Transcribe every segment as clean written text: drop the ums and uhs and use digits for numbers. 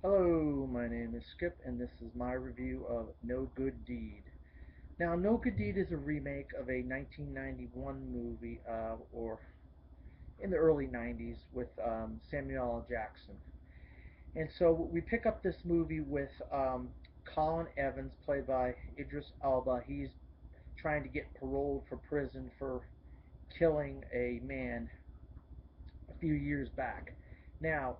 Hello, my name is Skip, and this is my review of No Good Deed. Now, No Good Deed is a remake of a 1991 movie, or in the early 90s, with Samuel L. Jackson. And so we pick up this movie with Colin Evans, played by Idris Elba. He's trying to get paroled for prison for killing a man a few years back. Now,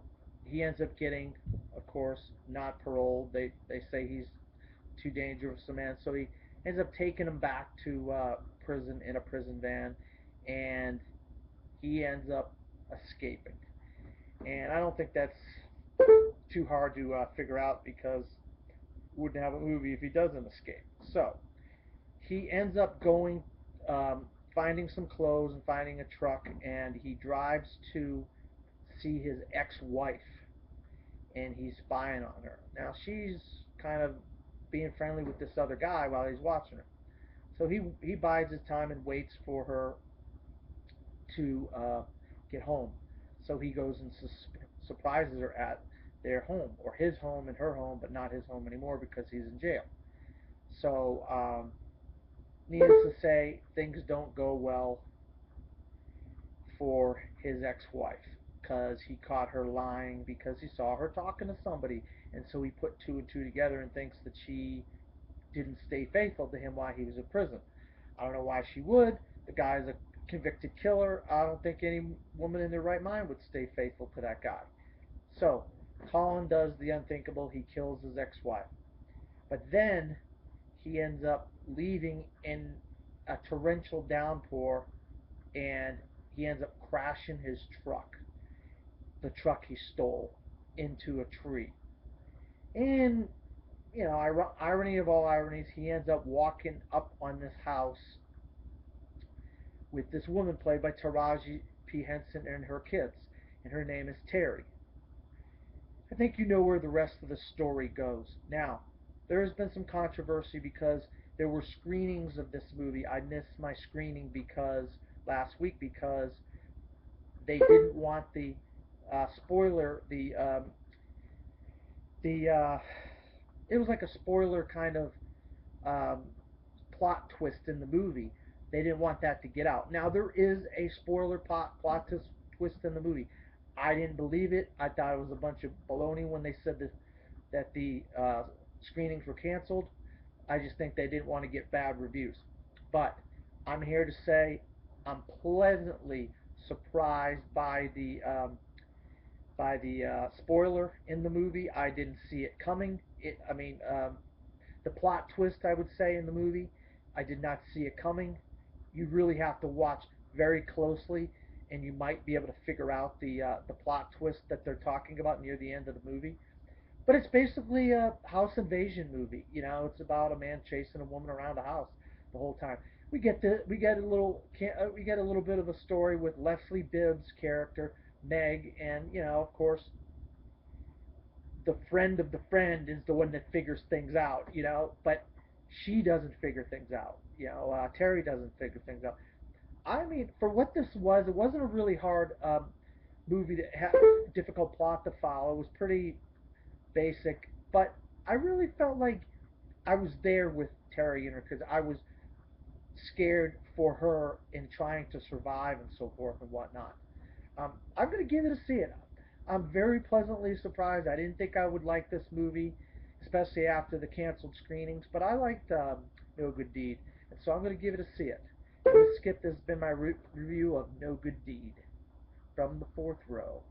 he ends up getting, of course, not paroled. They say he's too dangerous a man, so he ends up taking him back to prison in a prison van, and he ends up escaping. And I don't think that's too hard to figure out because we wouldn't have a movie if he doesn't escape. So he ends up going, finding some clothes and finding a truck, and he drives to see his ex-wife, and he's spying on her. Now she's kind of being friendly with this other guy while he's watching her. So he bides his time and waits for her to get home. So he goes and surprises her at their home, or his home and her home, but not his home anymore because he's in jail. So, needless to say, things don't go well for his ex-wife because he caught her lying because he saw her talking to somebody, and so he put two and two together and thinks that she didn't stay faithful to him while he was in prison. I don't know why she would. The guy's a convicted killer. I don't think any woman in their right mind would stay faithful to that guy. So, Colin does the unthinkable. He kills his ex-wife. But then he ends up leaving in a torrential downpour, and he ends up crashing his truck, the truck he stole, into a tree. And, irony of all ironies, he ends up walking up on this house with this woman played by Taraji P. Henson and her kids, and her name is Terry. I think you know where the rest of the story goes. Now, there has been some controversy because there were screenings of this movie. I missed my screening because last week because they didn't want the spoiler, the it was like a spoiler kind of um, plot twist in the movie. They didn't want that to get out. Now there is a spoiler plot twist in the movie. I didn't believe it. I thought it was a bunch of baloney when they said that the screenings were canceled. I just think they didn't want to get bad reviews. But I'm here to say I'm pleasantly surprised by the spoiler in the movie. I didn't see it coming. The plot twist, I would say, in the movie, I did not see it coming. You really have to watch very closely, and you might be able to figure out the plot twist that they're talking about near the end of the movie. But it's basically a house invasion movie. It's about a man chasing a woman around a house the whole time. We get a little bit of a story with Leslie Bibb's character Meg, and of course the friend of the friend is the one that figures things out. But she doesn't figure things out. Terry doesn't figure things out. I mean, for what this was, it wasn't a really hard movie that had difficult plot to follow. It was pretty basic, but I really felt like I was there with Terry and her because I was scared for her in trying to survive and so forth and whatnot. I'm going to give it a C. I'm very pleasantly surprised. I didn't think I would like this movie, especially after the canceled screenings, but I liked No Good Deed, and so I'm going to give it a C. And this Skip has been my review of No Good Deed from the fourth row.